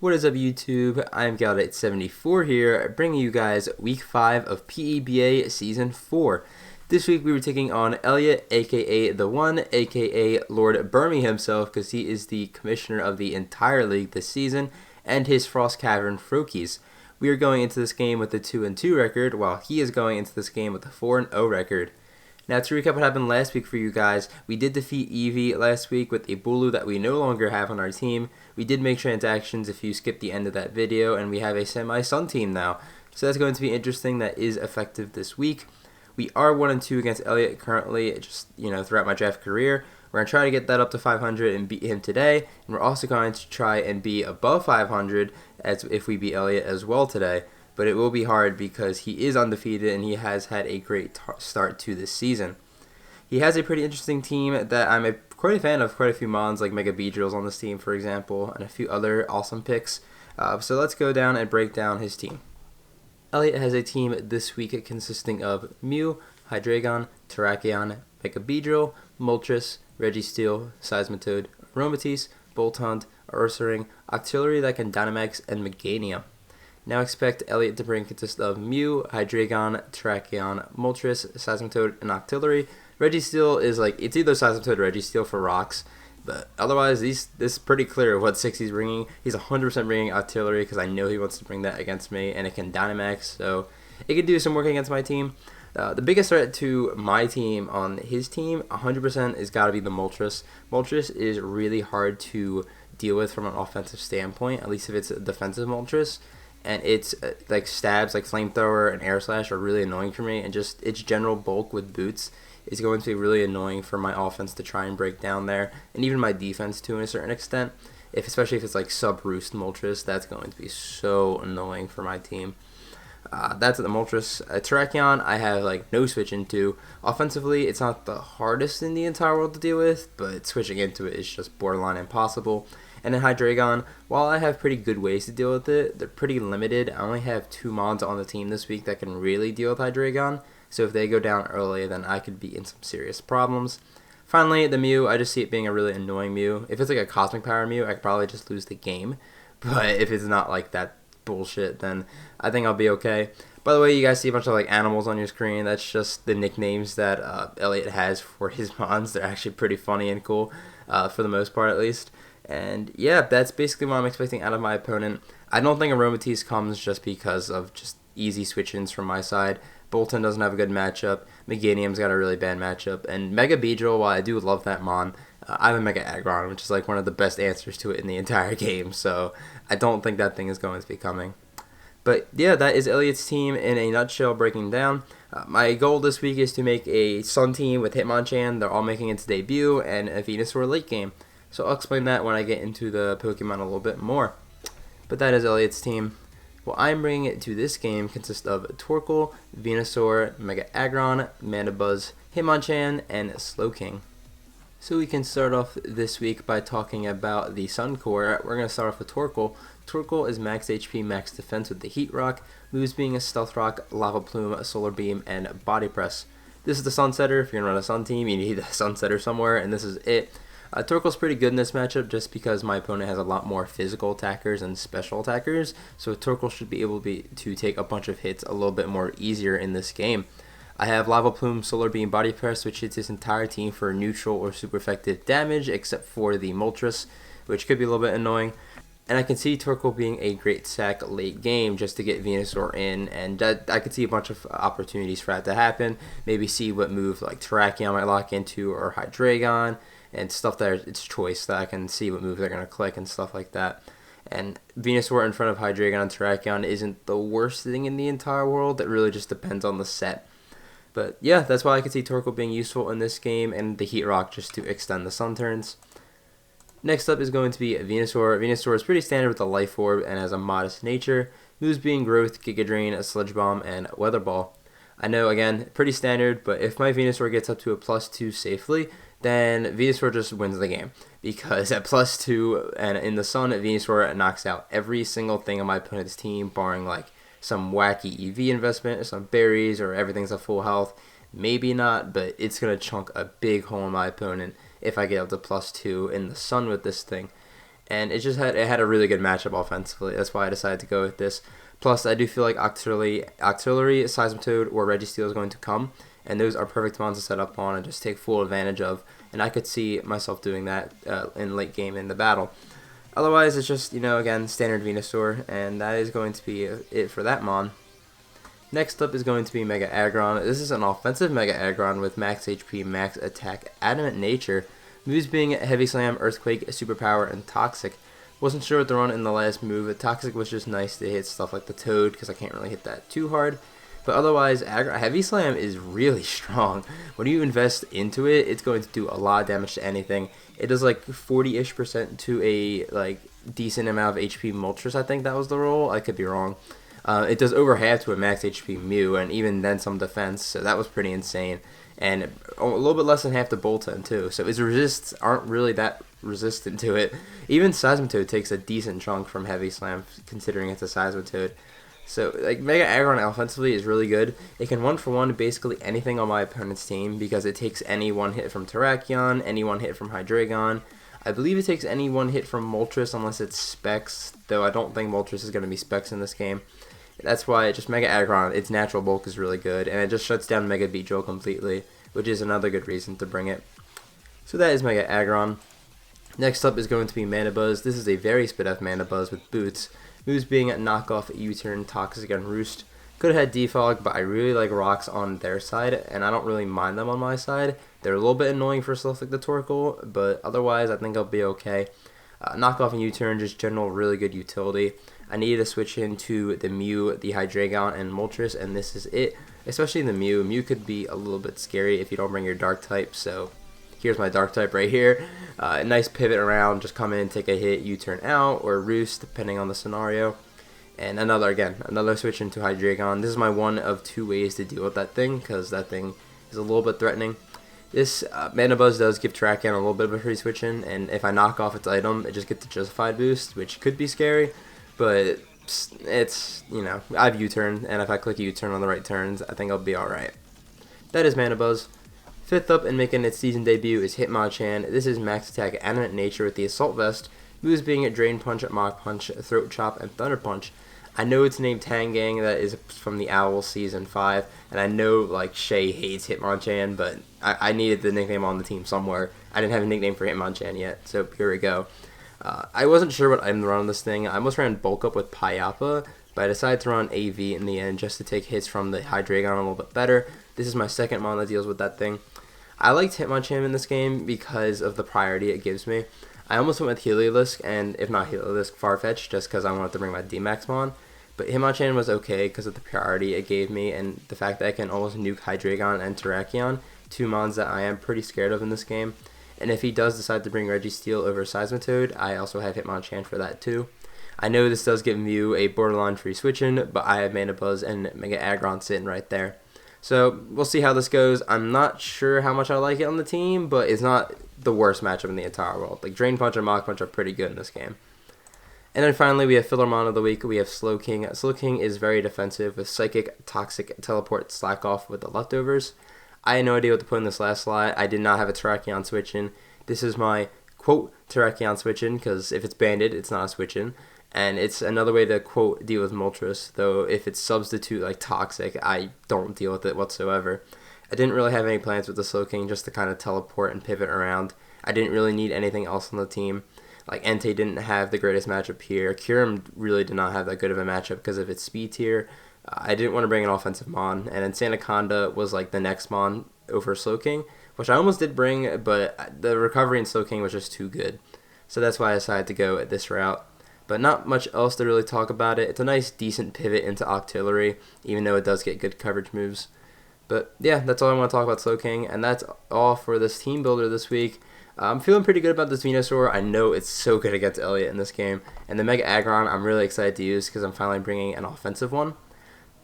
What is up, YouTube? I'm Galdate74 here, bringing you guys Week 5 of PEBA Season 4. This week we were taking on Elliot, aka The One, aka Lord Burmy himself, because he is the commissioner of the entire league this season, and his Frost Cavern Froakies. We are going into this game with a 2-2 record, while he is going into this game with a 4-0 record. Now, to recap what happened last week for you guys, we did defeat Eevee last week with a Bulu that we no longer have on our team. We did make transactions if you skip the end of that video, and we have a semi-Sun team now. So that's going to be interesting. That is effective this week. We are 1-2 against Elliot currently, just, throughout my draft career. We're going to try to get that up to 500 and beat him today. And we're also going to try and be above 500 as if we beat Elliot as well today. But it will be hard because he is undefeated and he has had a great start to this season. He has a pretty interesting team that I'm quite a fan of. Quite a few mons like Mega Beedrills on this team, for example, and a few other awesome picks. So let's go down and break down his team. Elliot has a team this week consisting of Mew, Hydreigon, Terrakion, Mega Beedrill, Moltres, Registeel, Seismitoad, Aromatisse, Boltund, Ursaring, Octillery that can Dynamax, and Meganium. Now expect Elliot to bring consist of Mew, Hydreigon, Terrakion, Moltres, Seismitoad, and Octillery. Registeel is it's either Seismitoad or Registeel for rocks, but otherwise this is pretty clear what 6 he's bringing. He's 100% bringing Octillery because I know he wants to bring that against me, and it can Dynamax, so it can do some work against my team. The biggest threat to my team on his team, 100%, is got to be the Moltres. Moltres is really hard to deal with from an offensive standpoint, at least if it's a defensive Moltres. And its stabs like Flamethrower and Air Slash are really annoying for me, and just its general bulk with boots is going to be really annoying for my offense to try and break down there, and even my defense to a certain extent. Especially if it's sub-roost Moltres, that's going to be so annoying for my team. That's the Moltres. Terrakion, I have no switch into. Offensively, it's not the hardest in the entire world to deal with, but switching into it is just borderline impossible. And then Hydreigon, while I have pretty good ways to deal with it, they're pretty limited. I only have 2 mods on the team this week that can really deal with Hydreigon, so if they go down early, then I could be in some serious problems. Finally, the Mew, I just see it being a really annoying Mew. If it's a Cosmic Power Mew, I could probably just lose the game, but if it's not that bullshit, then I think I'll be okay. By the way, you guys see a bunch of animals on your screen. That's just the nicknames that Elliot has for his mons. They're actually pretty funny and cool, for the most part at least. And yeah, that's basically what I'm expecting out of my opponent. I don't think Aromatisse comes just because of just easy switch-ins from my side. Boltund doesn't have a good matchup. Meganium's got a really bad matchup. And Mega Beedrill, while I do love that mon, I have a Mega Aggron, which is one of the best answers to it in the entire game. So I don't think that thing is going to be coming. But yeah, that is Elliot's team in a nutshell breaking down. My goal this week is to make a Sun team with Hitmonchan. They're all making its debut, and a Venusaur late game. So I'll explain that when I get into the Pokemon a little bit more. But that is Elliot's team. What I'm bringing it to this game consists of Torkoal, Venusaur, Mega Aggron, Mandibuzz, Hitmonchan, and Slowking. So we can start off this week by talking about the Sun Core. We're going to start off with Torkoal. Torkoal is max HP, max defense with the Heat Rock, moves being a Stealth Rock, Lava Plume, a Solar Beam, and Body Press. This is the Sunsetter. If you're going to run a Sun team, you need a Sunsetter somewhere, and this is it. Torkoal's pretty good in this matchup just because my opponent has a lot more physical attackers and special attackers, so Torkoal should be able to take a bunch of hits a little bit more easier in this game. I have Lava Plume, Solar Beam, Body Press, which hits his entire team for neutral or super effective damage, except for the Moltres, which could be a little bit annoying. And I can see Torkoal being a great sack late game just to get Venusaur in, and I could see a bunch of opportunities for that to happen. Maybe see what move Terrakion might lock into, or Hydreigon, and stuff that it's choice that I can see what move they're going to click and stuff like that. And Venusaur in front of Hydreigon and Terrakion isn't the worst thing in the entire world. It really just depends on the set. But yeah, that's why I could see Torkoal being useful in this game, and the Heat Rock just to extend the Sun turns. Next up is going to be Venusaur. Venusaur is pretty standard with a Life Orb and has a modest nature. Moves being Growth, Giga Drain, a Sludge Bomb, and Weather Ball. I know, again, pretty standard, but if my Venusaur gets up to a +2 safely, then Venusaur just wins the game. Because at +2 and in the Sun, Venusaur knocks out every single thing on my opponent's team, barring some wacky EV investment, or some berries, or everything's at full health. Maybe not, but it's going to chunk a big hole in my opponent if I get up to +2 in the Sun with this thing. and it had a really good matchup offensively. That's why I decided to go with this. Plus, I do feel like Auxiliary, Seismitoad, or Registeel is going to come, and those are perfect mons to set up on and just take full advantage of. And I could see myself doing that in late game in the battle. Otherwise, it's just, again, standard Venusaur, and that is going to be it for that mon. Next up is going to be Mega Aggron. This is an offensive Mega Aggron with max HP, max attack, adamant nature, moves being Heavy Slam, Earthquake, Superpower, and Toxic. Wasn't sure what to run in the last move. Toxic was just nice to hit stuff like the Toad, because I can't really hit that too hard. But otherwise, Heavy Slam is really strong. When you invest into it, it's going to do a lot of damage to anything. It does like 40-ish% to a decent amount of HP Moltres, I think that was the roll. I could be wrong. It does over half to a max HP Mew, and even then some defense, so that was pretty insane. And a little bit less than half the Bolton, too, so its resists aren't really that resistant to it. Even Seismitoad takes a decent chunk from Heavy Slam, considering it's a Seismitoad. So, Mega Aggron offensively is really good. It can 1-for-1 basically anything on my opponent's team, because it takes any one hit from Terrakion, any one hit from Hydreigon. I believe it takes any one hit from Moltres, unless it's Specs, though I don't think Moltres is going to be Specs in this game. That's why just Mega Aggron, its natural bulk is really good, and it just shuts down Mega Beedrill completely, which is another good reason to bring it. So that is Mega Aggron. Next up is going to be Manabuzz. This is a very spit-off Manabuzz with boots. Moves being Knockoff, U-Turn, Toxic, and Roost. Could have had Defog, but I really like rocks on their side, and I don't really mind them on my side. They're a little bit annoying for stuff like the Torkoal, but otherwise I think I'll be okay. Knockoff and U-Turn, just general really good utility. I needed to switch into the Mew, the Hydreigon, and Moltres, and this is it. Especially the Mew. Mew could be a little bit scary if you don't bring your Dark type, so here's my Dark type right here. Nice pivot around, just come in, take a hit, U-turn out, or Roost, depending on the scenario. And another switch into Hydreigon. This is my one of two ways to deal with that thing, because that thing is a little bit threatening. This Manabuzz does give Terrakion a little bit of a free switch in, and if I knock off its item, it just gets a Justified boost, which could be scary. But it's, I have U-turn, and if I click U-turn on the right turns, I think I'll be alright. That is Manabuzz. Fifth up and making its season debut is Hitmonchan. This is max attack, adamant nature with the Assault Vest. Moves being Drain Punch, Mach Punch, Throat Chop, and Thunder Punch. I know it's named Tangang, that is from the Owl Season 5, and I know, Shay hates Hitmonchan, but I needed the nickname on the team somewhere. I didn't have a nickname for Hitmonchan yet, so here we go. I wasn't sure what item to run on this thing. I almost ran Bulk Up with Payappa, but I decided to run AV in the end just to take hits from the Hydreigon a little bit better. This is my second mon that deals with that thing. I liked Hitmonchan in this game because of the priority it gives me. I almost went with Heliolisk, and if not Heliolisk, Farfetch, just because I wanted to bring my D-Max mon. But Hitmonchan was okay because of the priority it gave me and the fact that I can almost nuke Hydreigon and Terrakion, two mons that I am pretty scared of in this game. And if he does decide to bring Registeel over Seismitoad, I also have Hitmonchan for that too. I know this does give Mew a borderline free switch-in, but I have Manabuzz and Mega Aggron sitting right there. So we'll see how this goes. I'm not sure how much I like it on the team, but it's not the worst matchup in the entire world. Drain Punch and Mach Punch are pretty good in this game. And then finally, we have Fillermon of the Week. We have Slowking. Slowking is very defensive with Psychic, Toxic, Teleport, Slack Off with the leftovers. I had no idea what to put in this last slot. I did not have a Terrakion switch in. This is my, quote, Terrakion switch in, because if it's banded, it's not a switch in. And it's another way to, quote, deal with Moltres, though if it's substitute Toxic, I don't deal with it whatsoever. I didn't really have any plans with the Slowking, just to kind of teleport and pivot around. I didn't really need anything else on the team. Entei didn't have the greatest matchup here. Kyurem really did not have that good of a matchup because of its speed tier. I didn't want to bring an offensive mon, and then Sandaconda was the next mon over Slowking, which I almost did bring, but the recovery in Slowking was just too good. So that's why I decided to go at this route. But not much else to really talk about it. It's a nice, decent pivot into Octillery, even though it does get good coverage moves. But yeah, that's all I want to talk about Slowking, and that's all for this team builder this week. I'm feeling pretty good about this Venusaur. I know it's so good against Elliott in this game. And the Mega Aggron I'm really excited to use because I'm finally bringing an offensive one.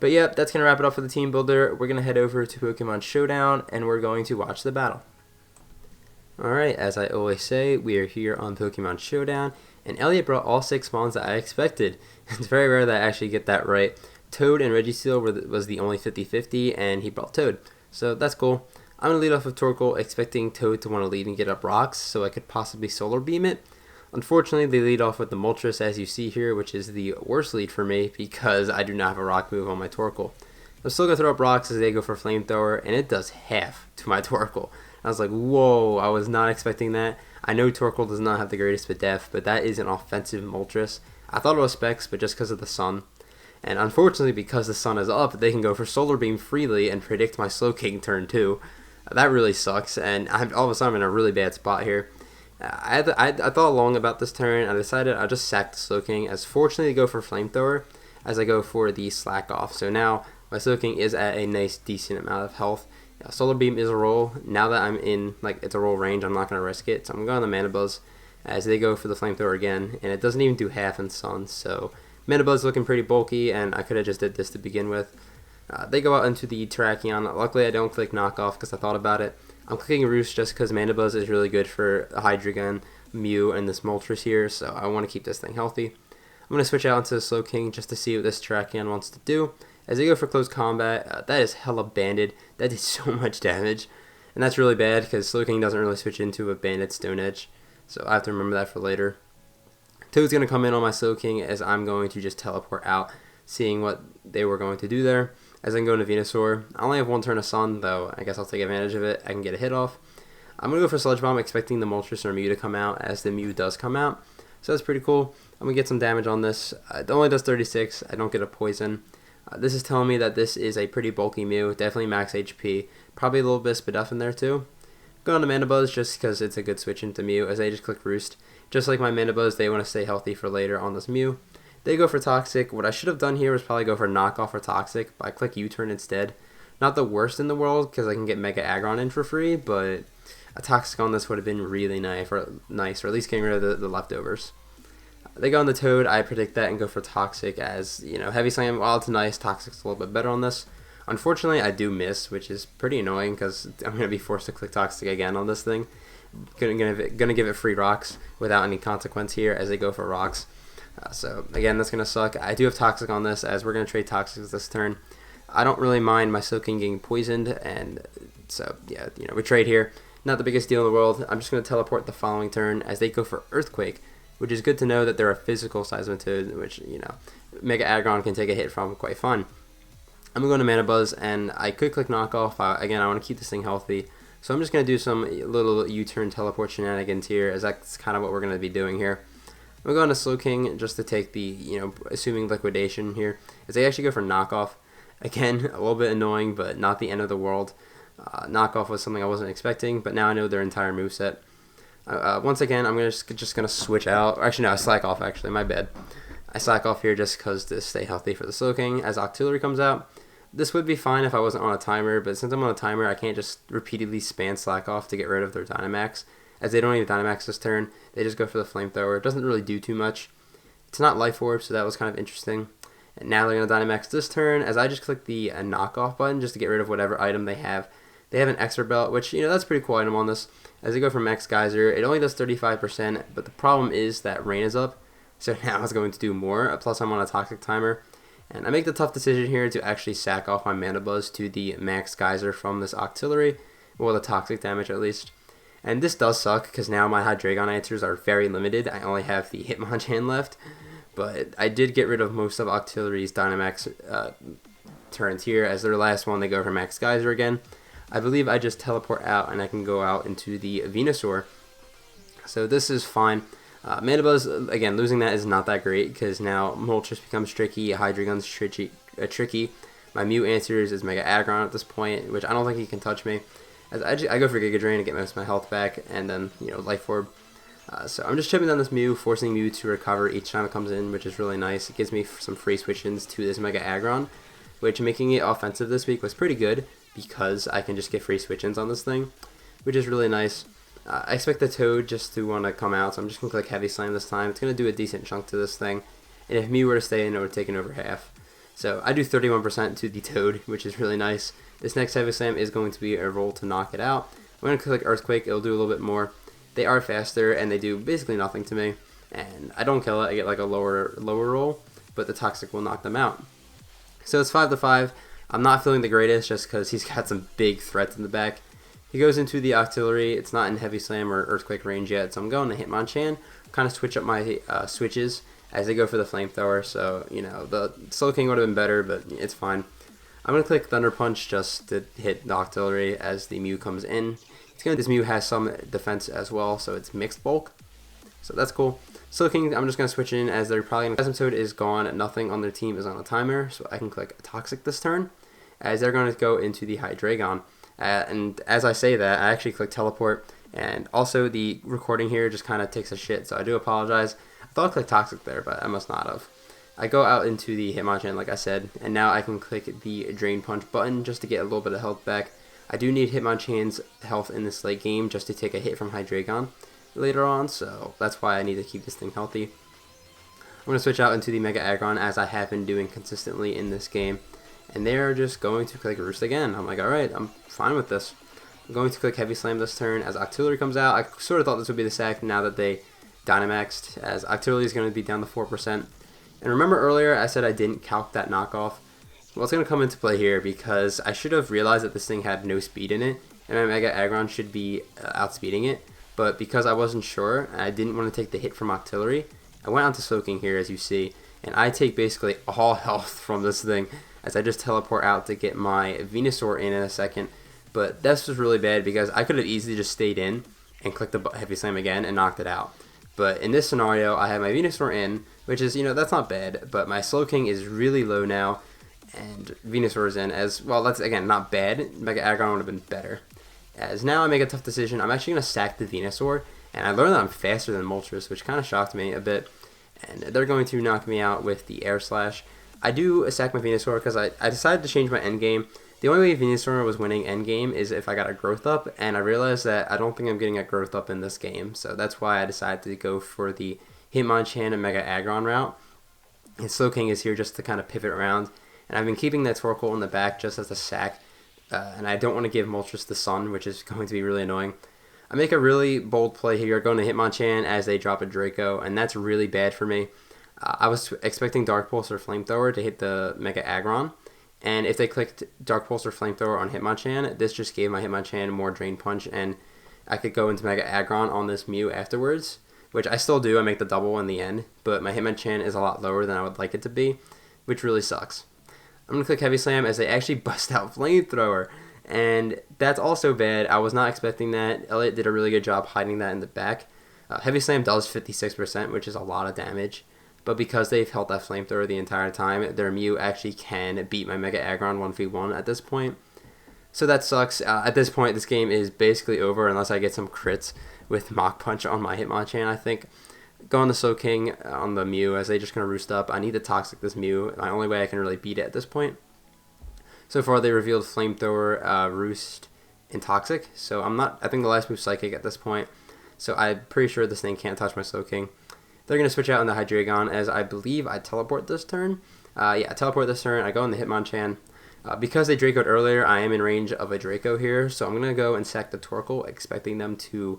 But yeah, that's going to wrap it up for the team builder. We're going to head over to Pokemon Showdown, and we're going to watch the battle. Alright, as I always say, we are here on Pokemon Showdown, and Elliott brought all 6 mons that I expected. It's very rare that I actually get that right. Toad and Registeel was the only 50-50, and he brought Toad. So that's cool. I'm going to lead off with Torkoal, expecting Toad to want to lead and get up rocks, so I could possibly Solar Beam it. Unfortunately, they lead off with the Moltres as you see here, which is the worst lead for me because I do not have a rock move on my Torkoal. I'm still going to throw up rocks as they go for Flamethrower, and it does half to my Torkoal. I was like, whoa, I was not expecting that. I know Torkoal does not have the greatest def, but that is an offensive Moltres. I thought it was Specs, but just because of the sun. And unfortunately, because the sun is up, they can go for Solar Beam freely and predict my Slowking turn 2. That really sucks, and all of a sudden I'm in a really bad spot here. I thought long about this turn. I decided I'll just sack the Slowking, as fortunately they go for Flamethrower as I go for the Slack Off. So now my Slowking is at a nice, decent amount of health. Solar Beam is a roll. Now that I'm in, it's a roll range, I'm not going to risk it. So I'm going to Mana Buzz as they go for the Flamethrower again, and it doesn't even do half in Sun. So Mana Buzz looking pretty bulky, and I could have just did this to begin with. They go out into the Terrakion. Luckily, I don't click Knockoff because I thought about it. I'm clicking Roost just because Mana Buzz is really good for Hydreigon, Mew, and this Moltres here, so I want to keep this thing healthy. I'm going to switch out into the Slowking just to see what this Terrakion wants to do. As they go for close combat, that is hella banded. That did so much damage. And that's really bad because Slowking doesn't really switch into a banded Stone Edge. So I have to remember that for later. Toad's going to come in on my Slowking as I'm going to just teleport out, seeing what they were going to do there. As I can go into Venusaur. I only have one turn of Sun, though I guess I'll take advantage of it. I can get a hit off. I'm going to go for Sludge Bomb, expecting the Moltres or Mew to come out, as the Mew does come out. So that's pretty cool. I'm going to get some damage on this. It only does 36. I don't get a poison. This is telling me that this is a pretty bulky Mew, definitely max HP, probably a little bit of Spaduf in there too. Go on to Mana Buzz just because it's a good switch into Mew as I just click Roost. Just like my Mana Buzz, they want to stay healthy for later on this Mew. They go for Toxic. What I should have done here was probably go for Knockoff or Toxic, but I click U-Turn instead. Not the worst in the world because I can get Mega Aggron in for free, but a Toxic on this would have been really nice, or at least getting rid of the leftovers. They go on the Toad. I predict that and go for Toxic as, Heavy Slam, while it's nice, Toxic's a little bit better on this. Unfortunately, I do miss, which is pretty annoying because I'm going to be forced to click Toxic again on this thing. Gonna give it free rocks without any consequence here as they go for rocks. So again, that's going to suck. I do have Toxic on this as we're going to trade Toxics this turn. I don't really mind my Slowking getting poisoned, and so yeah, we trade here. Not the biggest deal in the world. I'm just going to teleport the following turn as they go for Earthquake, which is good to know that they're a physical Seismitoad, which, Mega Aggron can take a hit from quite fun. I'm going to go to Mana Buzz, and I could click Knockoff. Again, I want to keep this thing healthy. So I'm just going to do some little U-turn teleport shenanigans here, as that's kind of what we're going to be doing here. I'm going to Slowking just to take the, assuming liquidation here, as they actually go for Knockoff. Again, a little bit annoying, but not the end of the world. Knockoff was something I wasn't expecting, but now I know their entire moveset. Once again, I'm just gonna switch out. Actually, no, I slack off. Actually, my bad. I slack off here just because to stay healthy for the Slowking. As Octillery comes out, this would be fine if I wasn't on a timer, but since I'm on a timer, I can't just repeatedly spam slack off to get rid of their Dynamax. As they don't even Dynamax this turn, they just go for the Flamethrower. It doesn't really do too much. It's not Life Orb, so that was kind of interesting. And now they're gonna Dynamax this turn, as I just click the knockoff button just to get rid of whatever item they have. They have an Extra Belt, which, that's a pretty cool item on this. As they go for Max Geyser, it only does 35%, but the problem is that rain is up, so now it's going to do more, plus I'm on a Toxic timer. And I make the tough decision here to actually sack off my Mana Buzz to the Max Geyser from this Octillery, or the Toxic damage at least. And this does suck, because now my Hydreigon answers are very limited. I only have the Hitmonchan left, but I did get rid of most of Octillery's Dynamax turns here. As their last one, they go for Max Geyser again. I believe I just teleport out and I can go out into the Venusaur. So this is fine. Mana Buzz, again, losing that is not that great because now Moltres becomes tricky, Hydreigon's tricky. My Mew answers is Mega Aggron at this point, which I don't think he can touch me. As I go for Giga Drain to get most of my health back, and then, Life Orb. So I'm just chipping down this Mew, forcing Mew to recover each time it comes in, which is really nice. It gives me some free switch-ins to this Mega Aggron, which making it offensive this week was pretty good, because I can just get free switch-ins on this thing, which is really nice. I expect the Toad just to want to come out, so I'm just going to click Heavy Slam this time. It's going to do a decent chunk to this thing, and if Mew were to stay in, it would have taken over half. So I do 31% to the Toad, which is really nice. This next Heavy Slam is going to be a roll to knock it out. I'm going to click Earthquake, it'll do a little bit more. They are faster, and they do basically nothing to me, and I don't kill it, I get like a lower roll, but the Toxic will knock them out. So it's 5-5. I'm not feeling the greatest just because he's got some big threats in the back. He goes into the Octillery. It's not in Heavy Slam or Earthquake range yet, so I'm going to Hitmonchan kind of switch up my switches as they go for the flamethrower. So, you know, the Slow King would have been better, but it's fine. I'm going to click Thunder Punch just to hit the Octillery as the Mew comes in. This Mew has some defense as well, so it's mixed bulk. So that's cool. Slow King, I'm just going to switch in as they're probably going to... Asymptote is gone, nothing on their team is on a timer, so I can click Toxic this turn, as they're going to go into the Hydreigon. And as I say that, I actually click Teleport, and also the recording here just kind of takes a shit, so I do apologize. I thought I clicked Toxic there, but I must not have. I go out into the Hitmonchan, like I said, and now I can click the Drain Punch button just to get a little bit of health back. I do need Hitmonchan's health in this late game just to take a hit from Hydreigon later on, so that's why I need to keep this thing healthy. I'm going to switch out into the Mega Aggron as I have been doing consistently in this game, and they're just going to click Roost again. I'm like, alright, I'm fine with this. I'm going to click Heavy Slam this turn as Octillery comes out. I sort of thought this would be the sack now that they Dynamaxed, as Octillery is going to be down to 4%. And remember earlier I said I didn't calc that knockoff? Well, it's going to come into play here because I should have realized that this thing had no speed in it, and my Mega Aggron should be outspeeding it. But because I wasn't sure, and I didn't want to take the hit from Octillery, I went on to Slow King here, as you see, and I take basically all health from this thing as I just teleport out to get my Venusaur in a second. But this was really bad because I could have easily just stayed in and clicked the Heavy Slam again and knocked it out. But in this scenario, I have my Venusaur in, which is, you know, that's not bad, but my Slow King is really low now, and Venusaur is in as, well, that's, again, not bad. Mega Aggron would have been better. As now I make a tough decision, I'm actually going to sack the Venusaur, and I learned that I'm faster than Moltres, which kind of shocked me a bit, and they're going to knock me out with the Air Slash. I do sack my Venusaur because I decided to change my endgame. The only way Venusaur was winning endgame is if I got a Growth Up, and I realized that I don't think I'm getting a Growth Up in this game, so that's why I decided to go for the Hitmonchan and Mega Aggron route. And Slow King is here just to kind of pivot around, and I've been keeping that Torkoal in the back just as a sack, and I don't want to give Moltres the Sun, which is going to be really annoying. I make a really bold play here, going to Hitmonchan as they drop a Draco, and that's really bad for me. I was expecting Dark Pulse or Flamethrower to hit the Mega Aggron, and if they clicked Dark Pulse or Flamethrower on Hitmonchan, this just gave my Hitmonchan more Drain Punch, and I could go into Mega Aggron on this Mew afterwards, which I still do. I make the double in the end, but my Hitmonchan is a lot lower than I would like it to be, which really sucks. I'm going to click Heavy Slam as they actually bust out Flamethrower, and that's also bad. I was not expecting that. Elliott did a really good job hiding that in the back. Heavy Slam does 56%, which is a lot of damage. But because they've held that Flamethrower the entire time, their Mew actually can beat my Mega Aggron 1v1 at this point. So that sucks. At this point, this game is basically over unless I get some crits with Mach Punch on my Hitmonchan, I think. Going to Slow King on the Mew as they just going to roost up. I need to Toxic this Mew. My only way I can really beat it at this point. So far, they revealed Flamethrower, Roost, and Toxic. So I think the last move Psychic at this point. So I'm pretty sure this thing can't touch my Slow King. They're going to switch out in the Hydreigon as I believe I teleport this turn. Yeah, I teleport this turn. I go in the Hitmonchan. Because they Dracoed earlier, I am in range of a Draco here. So I'm going to go and sack the Torkoal, expecting them to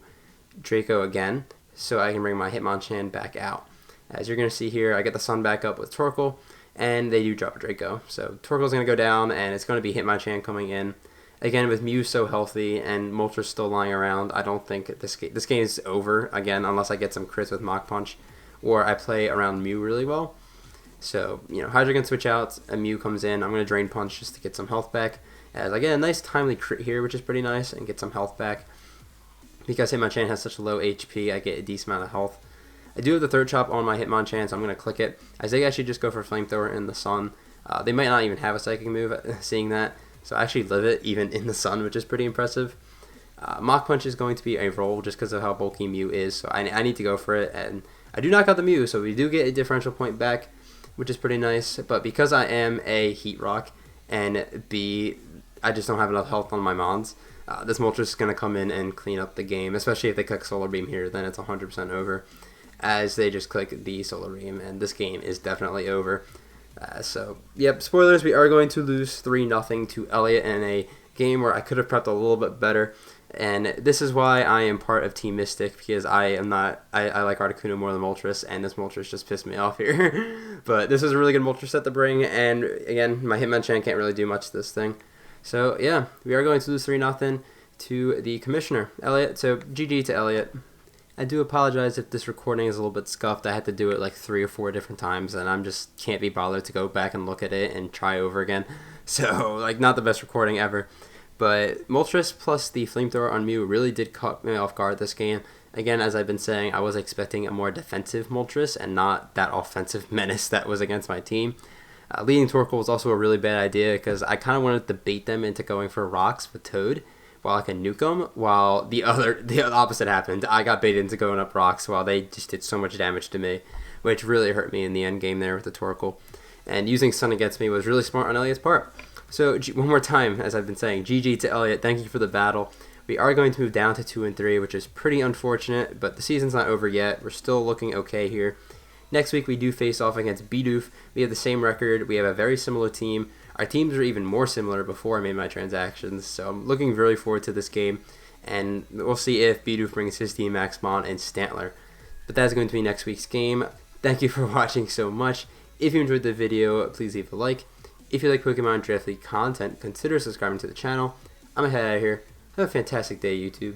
Draco again, so I can bring my Hitmonchan back out. As you're going to see here, I get the Sun back up with Torkoal, and they do drop a Draco. So Torkoal's going to go down, and it's going to be Hitmonchan coming in. Again, with Mew so healthy and Moltres still lying around, I don't think this game is over, again, unless I get some crits with Mach Punch, or I play around Mew really well. So, you know, Hydra can switch out, a Mew comes in. I'm going to Drain Punch just to get some health back, as I get a nice timely crit here, which is pretty nice, and get some health back. Because Hitmonchan has such a low HP, I get a decent amount of health. I do have the third chop on my Hitmonchan, so I'm going to click it, as they actually just go for Flamethrower in the Sun. They might not even have a Psychic move, seeing that, so I actually live it even in the Sun, which is pretty impressive. Mach Punch is going to be a roll just because of how bulky Mew is, so I need to go for it, and I do knock out the Mew, so we do get a differential point back, which is pretty nice, but because I am a Heat Rock, and B, I just don't have enough health on my Mons, this Moltres is going to come in and clean up the game, especially if they click Solar Beam here, then it's 100% over, as they just click the Solar Beam, and this game is definitely over. So, yep, spoilers, we are going to lose 3-0 to Elliott in a game where I could have prepped a little bit better, and this is why I am part of Team Mystic, because I like Articuno more than Moltres, and this Moltres just pissed me off here. But this is a really good Moltres set to bring, and again, my Hitmonchan can't really do much to this thing. So yeah, we are going to lose 3-0 to the Commissioner, Elliott, so GG to Elliott. I do apologize if this recording is a little bit scuffed. I had to do it like 3 or 4 different times, and I'm just can't be bothered to go back and look at it and try over again. So, like, not the best recording ever. But Moltres plus the Flamethrower on Mew really did caught me off guard this game. Again, as I've been saying, I was expecting a more defensive Moltres and not that offensive menace that was against my team. Leading Torkoal was also a really bad idea because I kind of wanted to bait them into going for rocks with Toad while I can nuke them, while the opposite happened. I got baited into going up rocks while they just did so much damage to me, which really hurt me in the end game there with the Torkoal. And using Sun against me was really smart on Elliot's part. So one more time, as I've been saying, GG to Elliot. Thank you for the battle. We are going to move down to 2 and 3, which is pretty unfortunate, but the season's not over yet. We're still looking okay here. Next week we do face off against Bidoof. We have the same record. We have a very similar team. Our teams were even more similar before I made my transactions, so I'm looking really forward to this game, and we'll see if Bidoof brings his team Maxmon and Stantler. But that's going to be next week's game. Thank you for watching so much. If you enjoyed the video, please leave a like. If you like Pokemon Draft League content, consider subscribing to the channel. I'm gonna head out of here. Have a fantastic day, YouTube.